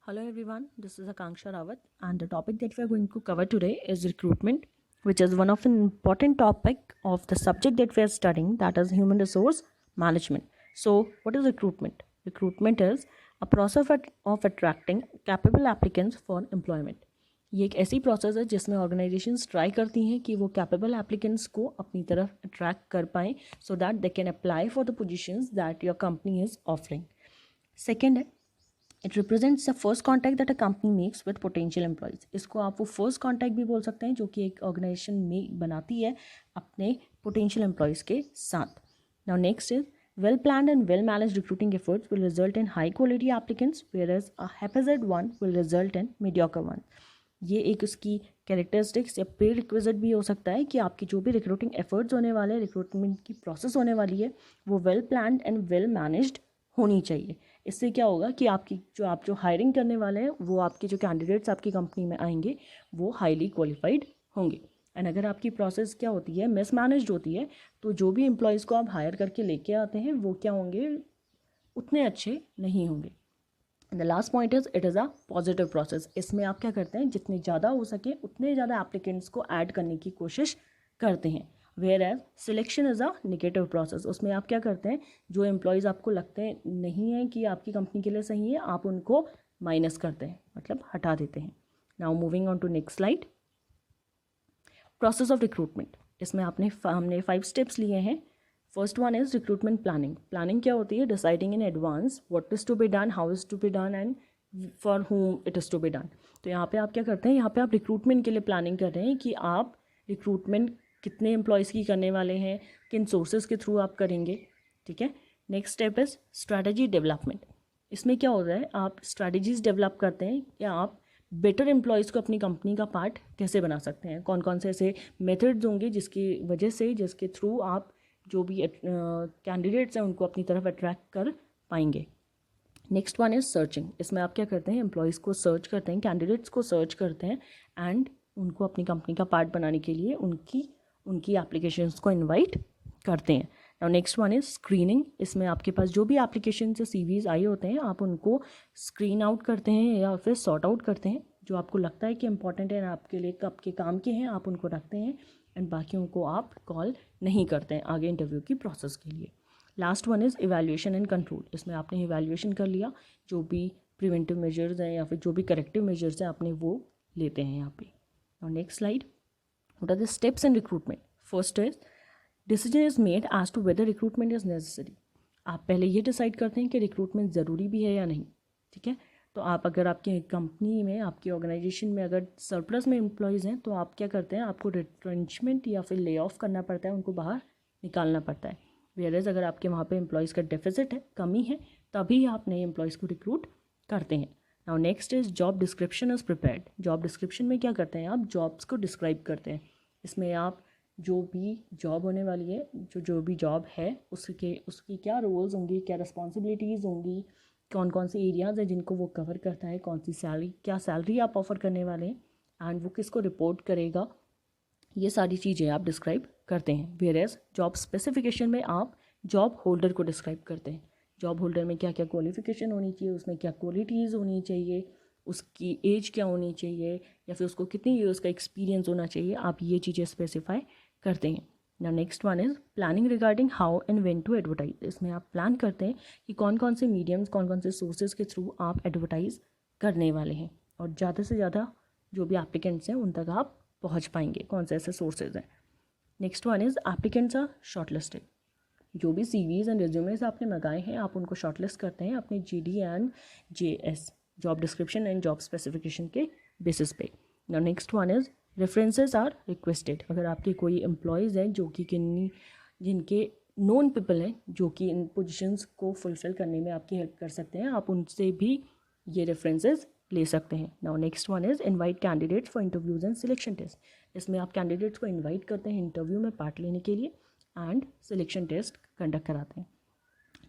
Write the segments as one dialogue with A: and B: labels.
A: Hello everyone, this is Akanksha Rawat and the topic that we are going to cover today is recruitment, which is one of an important topic of the subject that we are studying, that is human resource management. So what is recruitment? Recruitment is a process of attracting capable applicants for employment. ये एक ऐसी process है जिसमें organisations try करती हैं कि वो capable applicants को अपनी तरफ अट्रैक्ट कर पाएँ so that they can apply for the positions that your company is offering. Second है, it represents the first contact that a company makes with potential employees. इसको आप वो फर्स्ट कॉन्टैक्ट भी बोल सकते हैं जो कि एक ऑर्गेनाइजेशन में बनाती है अपने पोटेंशियल एम्प्लॉयज़ के साथ. Now next is well planned and well managed recruiting efforts will result in high quality applicants, whereas a haphazard one will result in mediocre one. ये एक उसकी कैरेक्टरिस्टिक्स या प्री रिक्विजिट भी हो सकता है कि आपकी जो भी रिक्रूटिंग एफर्ट्स होने वाले, रिक्रूटमेंट की प्रोसेस होने वाली है, वो well planned and well managed होनी चाहिए. इससे क्या होगा कि आपकी जो हायरिंग करने वाले हैं वो आपके जो कैंडिडेट्स आपकी कंपनी में आएंगे वो हाईली क्वालिफाइड होंगे. एंड अगर आपकी प्रोसेस क्या होती है, मिसमैनेज्ड होती है, तो जो भी एम्प्लॉयज़ को आप हायर करके लेके आते हैं वो क्या होंगे, उतने अच्छे नहीं होंगे. The last point is it is a positive process. इसमें आप क्या करते हैं, जितने ज़्यादा हो सके उतने ज़्यादा एप्लीकेंट्स को ऐड करने की कोशिश करते हैं. Whereas selection is a negative process. उसमें आप क्या करते हैं, जो एम्प्लॉयज़ आपको लगते हैं नहीं है कि आपकी कंपनी के लिए सही है, आप उनको माइनस करते हैं, मतलब हटा देते हैं. Now moving on to next slide. Process of recruitment. इसमें हमने 5 स्टेप्स लिए हैं. First one is recruitment planning. Planning क्या होती है, deciding in advance what is to be done, how is to be done and for whom it is to be done. तो यहाँ पे आप क्या करते हैं, यहाँ पे आप रिक्रूटमेंट के लिए प्लानिंग कर रहे हैं कि आप रिक्रूटमेंट कितने एम्प्लॉयज़ की करने वाले हैं, किन सोर्सेज के थ्रू आप करेंगे. ठीक है. Next step is strategy development. इसमें क्या होता है, आप स्ट्रैटेजीज डेवलप करते हैं या आप बेटर एम्प्लॉयज़ को अपनी कंपनी का पार्ट कैसे बना सकते हैं, कौन कौन से ऐसे मेथड्स होंगे जिसके थ्रू आप जो भी कैंडिडेट्स हैं उनको अपनी तरफ अट्रैक्ट कर पाएंगे. Next one is searching. इसमें आप क्या करते हैं, एम्प्लॉयज़ को सर्च करते हैं, कैंडिडेट्स को सर्च करते हैं एंड उनको अपनी कंपनी का पार्ट बनाने के लिए उनकी एप्लीकेशंस को इनवाइट करते हैं. Now next one is screening. इसमें आपके पास जो भी एप्लीकेशन से CVs आए होते हैं आप उनको स्क्रीन आउट करते हैं या फिर सॉर्ट आउट करते हैं. जो आपको लगता है कि इंपॉर्टेंट है, आपके लिए आपके काम के हैं, आप उनको रखते हैं एंड बाकियों को आप कॉल नहीं करते हैं आगे इंटरव्यू की प्रोसेस के लिए. Last one is evaluation and control. इसमें आपने इवैल्यूएशन कर लिया, जो भी प्रिवेंटिव मेजर्स हैं या फिर जो भी करेक्टिव मेजर्स हैं आपने वो लेते हैं यहाँ पे. और next slide. What are the steps in recruitment. First is decision is made as to whether recruitment is necessary. आप पहले ये डिसाइड करते हैं कि रिक्रूटमेंट ज़रूरी भी है या नहीं. ठीक है. तो आप अगर आपकी कंपनी में, आपकी ऑर्गेनाइजेशन में अगर सरप्लस में एम्प्लॉयज़ हैं तो आप क्या करते हैं, आपको रिट्रेंचमेंट या फिर ले ऑफ करना पड़ता है, उनको बाहर निकालना पड़ता है. वेयरएज अगर आपके वहाँ पे एम्प्लॉयज़ का डेफिसिट है, कमी है, तभी आप नए एम्प्लॉयज़ को रिक्रूट करते हैं. Now next is job description is prepared. Job description में क्या करते हैं, आप जॉब्स को डिस्क्राइब करते हैं. इसमें आप जो भी जॉब होने वाली है, जो भी जॉब है उसकी क्या रोल्स होंगी, क्या रिस्पॉन्सिबिलिटीज़ होंगी, कौन कौन से एरियाज़ हैं जिनको वो कवर करता है, कौन सी क्या सैलरी आप ऑफ़र करने वाले हैं एंड वो किसको रिपोर्ट करेगा, ये सारी चीज़ें आप डिस्क्राइब करते हैं. वेयरएज जॉब स्पेसिफिकेशन में आप जॉब होल्डर को डिस्क्राइब करते हैं. जॉब होल्डर में क्या क्या क्वालिफिकेशन होनी चाहिए, उसमें क्या क्वालिटीज़ होनी चाहिए, उसकी एज क्या होनी चाहिए या फिर उसको कितनी ईयर्स का एक्सपीरियंस होना चाहिए, आप ये चीज़ें स्पेसिफाई करते हैं. ना next one is planning regarding how and when to advertise. इसमें आप प्लान करते हैं कि कौन कौन से मीडियम्स, कौन कौन से सोर्सेज के थ्रू आप एडवर्टाइज़ करने वाले हैं और ज़्यादा से ज़्यादा जो भी एप्लीकेंट्स हैं उन तक आप पहुंच पाएंगे, कौन से ऐसे सोर्सेज हैं. Next one is applicants are shortlisted. जो भी CVs एंड रिज्यूमेस आपने मंगाए हैं आप उनको शॉर्टलिस्ट करते हैं अपने GD and JS, job description and job specification के बेसिस पे. Now next one is references are requested. अगर आपके कोई एम्प्लॉयज़ हैं जो कि जिनके नोन पीपल हैं जो कि इन पोजीशंस को फुलफ़िल करने में आपकी हेल्प कर सकते हैं, आप उनसे भी ये रेफरेंसेस ले सकते हैं. Now next one is invite candidates for interviews and selection test. इसमें आप कैंडिडेट्स को इनवाइट करते हैं इंटरव्यू में पार्ट लेने के लिए एंड सिलेक्शन टेस्ट कंडक्ट कराते हैं.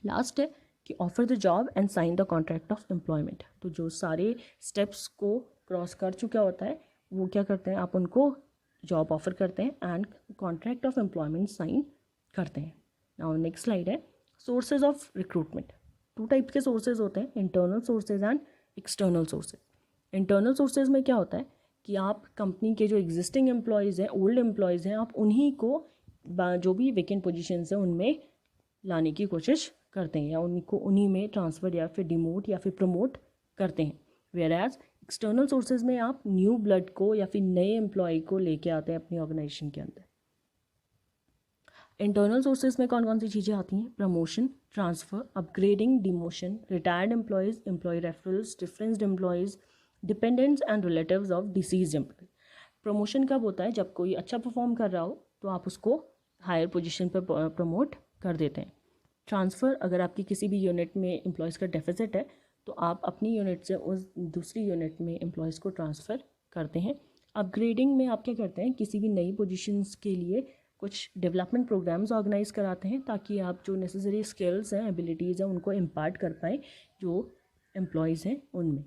A: लास्ट है कि offer the job and sign the contract of employment. तो जो सारे स्टेप्स को क्रॉस कर चुका होता है वो क्या करते हैं, आप उनको जॉब ऑफर करते हैं and contract of employment sign करते हैं. नाउ नेक्स्ट स्लाइड है सोर्सेज ऑफ रिक्रूटमेंट. 2 टाइप्स के सोर्सेज होते हैं, internal sources and external sources. Internal sources में क्या होता है कि आप कंपनी के जो एग्जिस्टिंग एम्प्लॉयज़ हैं, ओल्ड एम्प्लॉयज़ हैं, आप उन्हीं को जो भी वेकेंट पोजीशंस हैं उनमें लाने की कोशिश करते हैं या उनको उन्हीं में ट्रांसफ़र या फिर डिमोट या फिर प्रमोट करते हैं। वेयर एज एक्सटर्नल सोर्सेज में आप न्यू ब्लड को या फिर नए एम्प्लॉय को लेके आते हैं अपनी ऑर्गेनाइजेशन के अंदर। इंटरनल सोर्सेज में कौन कौन सी चीज़ें आती हैं? Promotion, transfer, upgrading, demotion, retired employees, employee referrals, differenced employees, dependents and relatives of deceased employee. Promotion कब होता है? जब कोई अच्छा परफॉर्म कर रहा हो तो आप उसको हायर पोजीशन पर प्रमोट कर देते हैं। ट्रांसफ़र, अगर आपकी किसी भी यूनिट में एम्प्लॉयज़ का डेफिसिट है तो आप अपनी यूनिट से उस दूसरी यूनिट में एम्प्लॉयज़ को ट्रांसफ़र करते हैं। अपग्रेडिंग में आप क्या करते हैं? किसी भी नई पोजीशंस के लिए कुछ डेवलपमेंट प्रोग्राम्स ऑर्गेनाइज कराते हैं ताकि आप जो नेसेसरी स्किल्स हैं, एबिलिटीज़ हैं, उनको इम्पार्ट कर पाएँ जो एम्प्लॉयज़ हैं उनमें।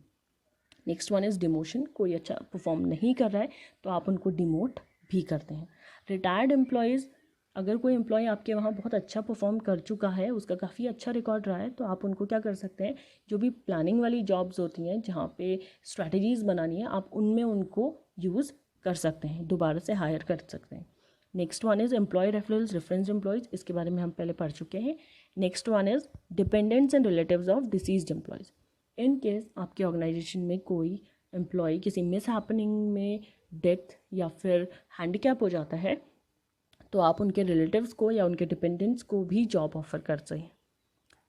A: Next one is demotion. कोई अच्छा परफॉर्म नहीं कर रहा है तो आप उनको डिमोट भी करते हैं। रिटायर्ड एम्प्लॉयज़, अगर कोई एम्प्लॉय आपके वहाँ बहुत अच्छा परफॉर्म कर चुका है, उसका काफ़ी अच्छा रिकॉर्ड रहा है, तो आप उनको क्या कर सकते हैं? जो भी प्लानिंग वाली जॉब्स होती हैं जहाँ पे स्ट्रैटेजीज़ बनानी है, आप उनमें उनको यूज़ कर सकते हैं, दोबारा से हायर कर सकते हैं। Next one is employee referrals, reference employees, इसके बारे में हम पहले पढ़ चुके हैं। Next one is dependents and relatives of deceased employees. In case आपके ऑर्गेनाइजेशन में कोई एम्प्लॉय किसी मिस हैपनिंग में डेथ या फिर हैंडीकैप हो जाता है तो आप उनके रिलेटिव्स को या उनके डिपेंडेंट्स को भी जॉब ऑफर कर सकते हैं।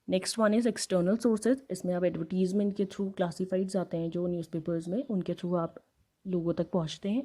A: Next one is external sources. इसमें आप एडवर्टीजमेंट के थ्रू क्लासीफाइड्स आते हैं जो न्यूज़पेपर्स में, उनके थ्रू आप लोगों तक पहुंचते हैं।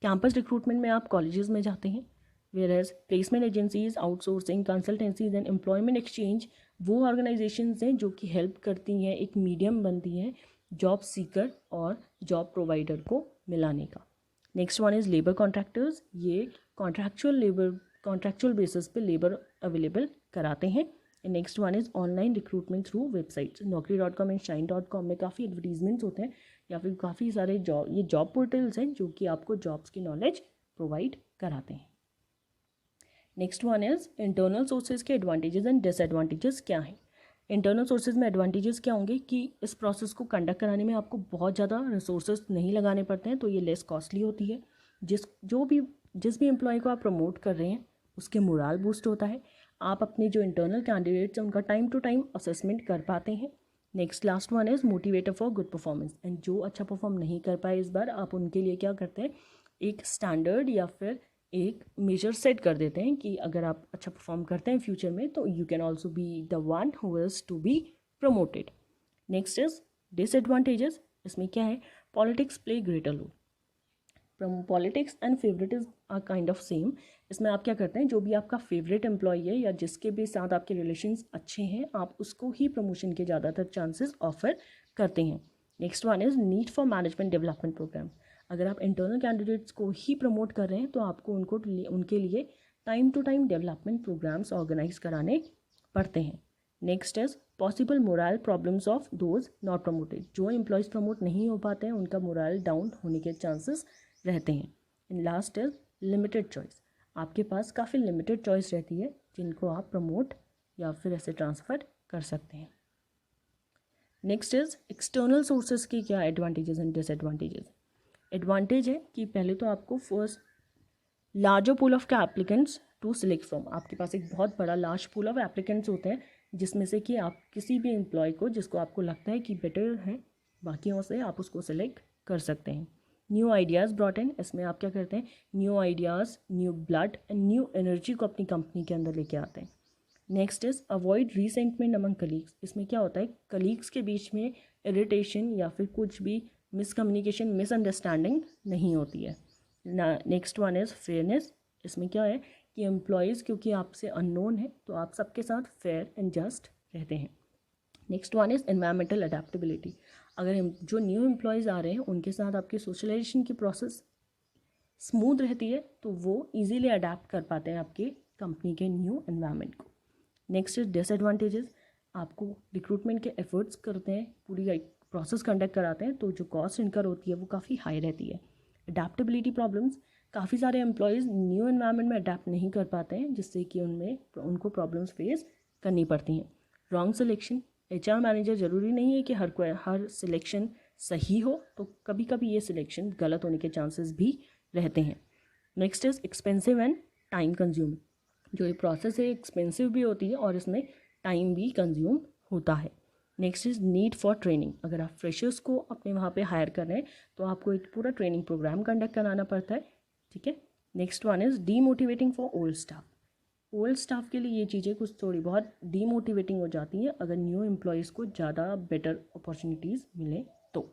A: कैंपस रिक्रूटमेंट में आप कॉलेजेस में जाते हैं। Whereas placement agencies, outsourcing, consultancies and employment exchange वो ऑर्गेनाइजेशंस हैं जो कि हेल्प करती हैं, एक मीडियम बनती हैं जॉब सीकर और जॉब प्रोवाइडर को मिलाने का। Next one is labour contractors. ये कॉन्ट्रैक्चुअल बेसिस पे लेबर अवेलेबल कराते हैं। Next one is online recruitment through websites. naukri.com and shine.com में काफ़ी एडवर्टीजमेंट्स होते हैं या फिर काफ़ी सारे जॉब पोर्टल्स हैं जो कि आपको जॉब्स की नॉलेज प्रोवाइड कराते हैं। Next one is internal sources के एडवांटेजेस एंड डिसएडवांटेजेस क्या हैं। इंटरनल सोर्सेज में एडवांटेजेस क्या होंगे कि इस प्रोसेस को कंडक्ट कराने में आपको बहुत ज़्यादा रिसोर्सेज नहीं लगाने पड़ते हैं, तो ये लेस कॉस्टली होती है। जिस भी एम्प्लॉय को आप प्रमोट कर रहे हैं उसके मोराल बूस्ट होता है। आप अपने जो इंटरनल कैंडिडेट्स हैं उनका टाइम टू टाइम असेसमेंट कर पाते हैं। Next last one is motivator for good performance. And जो अच्छा परफॉर्म नहीं कर पाए इस बार, आप उनके लिए क्या करते हैं? एक स्टैंडर्ड या फिर एक मेजर सेट कर देते हैं कि अगर आप अच्छा परफॉर्म करते हैं फ्यूचर में तो you can also be the one who is to be promoted. Next is disadvantages. इसमें क्या है? Politics play greater role. Politics and favouritism are kind of same. इसमें आप क्या करते हैं? जो भी आपका फेवरेट एम्प्लॉय है या जिसके भी साथ आपके रिलेशंस अच्छे हैं, आप उसको ही प्रमोशन के ज़्यादातर चांसेस ऑफर करते हैं। Next one is need for management development programme. अगर आप इंटरनल कैंडिडेट्स को ही प्रमोट कर रहे हैं तो आपको उनके लिए time to time development programmes organise कराने पड़ते हैं। Next is possible morale problems of those not promoted. जो एम्प्लॉयज़ प्रमोट नहीं हो पाते हैं उनका मोरल डाउन होने के चांसेस रहते हैं। And last is limited choice. आपके पास काफ़ी लिमिटेड चॉइस रहती है जिनको आप प्रमोट या फिर ऐसे ट्रांसफ़र कर सकते हैं। नेक्स्ट इज एक्सटर्नल सोर्सेज की क्या एडवांटेजेस एंड डिसएडवांटेजेस। एडवांटेज है कि पहले तो आपको first larger pool of applicants to select from. आपके पास एक बहुत बड़ा लार्ज पूल ऑफ एप्लीकेंट्स होते हैं जिसमें से कि आप किसी भी एम्प्लॉय को जिसको आपको लगता है कि बेटर है बाकियों से, आप उसको सिलेक्ट कर सकते हैं। New ideas brought in. इसमें आप क्या करते हैं? New ideas, new blood and new energy को अपनी कंपनी के अंदर लेके आते हैं। Next is avoid resentment among colleagues. इसमें क्या होता है? कलीग्स के बीच में इरिटेशन या फिर कुछ भी मिसकम्युनिकेशन, मिसअंडरस्टैंडिंग नहीं होती है। Next one is fairness. इसमें क्या है कि एम्प्लॉयज़ क्योंकि आपसे अननोन है तो आप सबके साथ फेयर एंड जस्ट रहते हैं। Next one is environmental adaptability. अगर जो न्यू एम्प्लॉयज़ आ रहे हैं उनके साथ आपकी सोशलाइजेशन की प्रोसेस स्मूथ रहती है तो वो इजीली अडेप्ट कर पाते हैं आपके कंपनी के न्यू एनवायरनमेंट को। Next is disadvantages. आपको रिक्रूटमेंट के एफर्ट्स करते हैं, पूरी प्रोसेस कंडक्ट कराते हैं तो जो कॉस्ट इनकर होती है वो काफ़ी हाई रहती है। Adaptability problems. काफ़ी सारे एम्प्लॉयज़ न्यू एनवायरनमेंट में अडेप्ट नहीं कर पाते हैं जिससे कि उनको प्रॉब्लम्स फेस करनी पड़ती हैं। Wrong selection. HR मैनेजर ज़रूरी नहीं है कि हर सिलेक्शन सही हो, तो कभी कभी ये सिलेक्शन गलत होने के चांसेस भी रहते हैं। Next is expensive and time consume. जो ये प्रोसेस है एक्सपेंसिव भी होती है और इसमें टाइम भी कंज्यूम होता है। Next is need for training. अगर आप फ्रेशर्स को अपने वहाँ पे हायर कर रहे हैं तो आपको एक पूरा ट्रेनिंग प्रोग्राम कंडक्ट कराना पड़ता है, ठीक है। Next one is demotivating for old staff. Old staff के लिए ये चीज़ें कुछ थोड़ी बहुत डीमोटिवेटिंग हो जाती हैं अगर न्यू एम्प्लॉयज़ को ज़्यादा बेटर अपॉर्चुनिटीज़ मिले तो।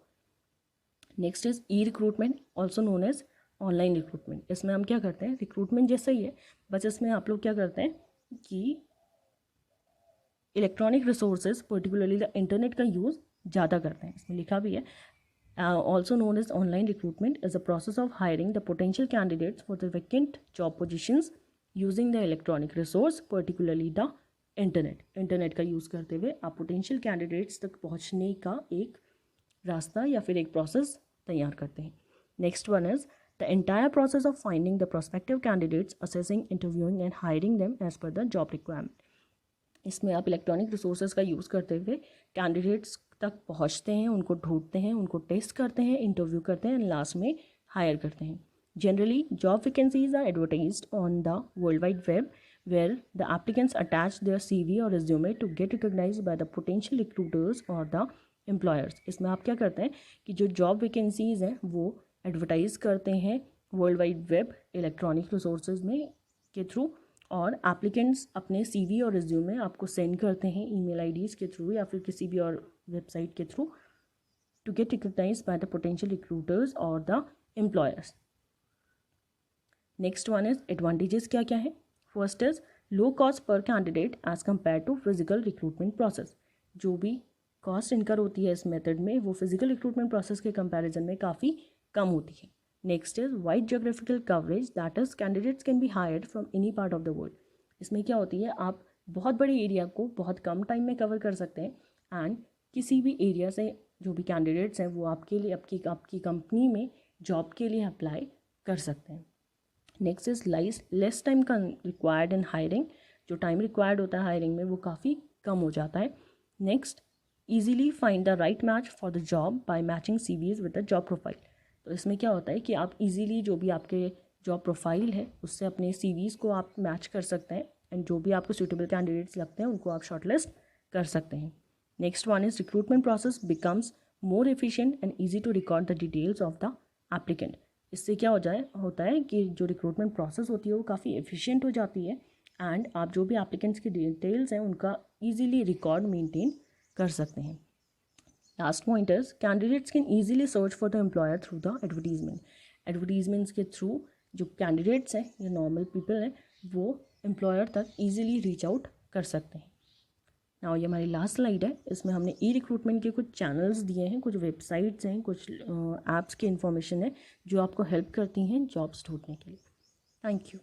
A: Next is e recruitment, also known as online recruitment. इसमें हम क्या करते हैं, रिक्रूटमेंट जैसा ही है, बस इसमें आप लोग क्या करते हैं कि electronic resources particularly the internet का यूज़ ज़्यादा करते हैं। इसमें लिखा भी है also known as online recruitment is a process of hiring the potential candidates for the vacant job positions using the electronic resource particularly the internet. Internet का use करते हुए आप पोटेंशियल कैंडिडेट्स तक पहुँचने का एक रास्ता या फिर एक प्रोसेस तैयार करते हैं। Next one is the entire process of finding the prospective candidates, assessing, interviewing and hiring them as per the job requirement. इसमें आप इलेक्ट्रॉनिक रिसोर्सेज का यूज़ करते हुए कैंडिडेट्स तक पहुंचते हैं, उनको ढूंढते हैं, उनको टेस्ट करते हैं, इंटरव्यू करते हैं, लास्ट में हायर करते हैं। Generally job vacancies are advertised on the world wide web where the applicants attach their CV or resume to get recognized by the potential recruiters or the employers। इसमें आप क्या करते हैं कि जो जॉब वैकेंसीज़ हैं वो एडवर्टाइज करते हैं world wide web electronic resources में के थ्रू, और एप्लीकेंट्स अपने CV और रिज्यूमे आपको सेंड करते हैं ईमेल आईडीज़ के थ्रू या फिर किसी भी और वेबसाइट के through to get recognized by the potential recruiters और the employers. Next one is advantages क्या क्या है। First is low cost per candidate as compare to physical recruitment process. जो भी कॉस्ट इनकर होती है इस मेथड में वो फिजिकल रिक्रूटमेंट प्रोसेस के कंपैरिजन में काफ़ी कम होती है। Next is wide geographical coverage, that is candidates can be hired from any part of the world. इसमें क्या होती है, आप बहुत बड़े एरिया को बहुत कम टाइम में कवर कर सकते हैं एंड किसी भी एरिया से जो भी कैंडिडेट्स हैं वो आपके लिए आपकी कंपनी में जॉब के लिए अप्लाई कर सकते हैं। Next is less time required in hiring. जो टाइम रिक्वायर्ड होता है हायरिंग में वो काफ़ी कम हो जाता है। Next, easily find the right match for the job by matching CVs with the job profile. तो इसमें क्या होता है कि आप इजीली जो भी आपके जॉब प्रोफाइल है उससे अपने CVs को आप मैच कर सकते हैं एंड जो भी आपको सूटेबल कैंडिडेट्स लगते हैं उनको आप शॉर्टलिस्ट कर सकते हैं। Next one is recruitment process becomes more efficient and easy to record the details of the applicant. इससे क्या होता है कि जो रिक्रूटमेंट प्रोसेस होती है वो काफ़ी एफिशिएंट हो जाती है एंड आप जो भी एप्लीकेंट्स की डिटेल्स हैं उनका ईजिली रिकॉर्ड मेंटेन कर सकते हैं। Last point is candidates can easily search for the employer through the advertisement. Advertisements के थ्रू जो कैंडिडेट्स हैं या नॉर्मल पीपल हैं वो एम्प्लॉयर तक ईजिली रीच आउट कर सकते हैं। नाउ ये हमारी लास्ट स्लाइड है, इसमें हमने ई रिक्रूटमेंट के कुछ चैनल्स दिए हैं, कुछ वेबसाइट्स हैं, कुछ ऐप्स की इन्फॉर्मेशन है जो आपको हेल्प करती हैं जॉब्स ढूंढने के लिए। Thank you.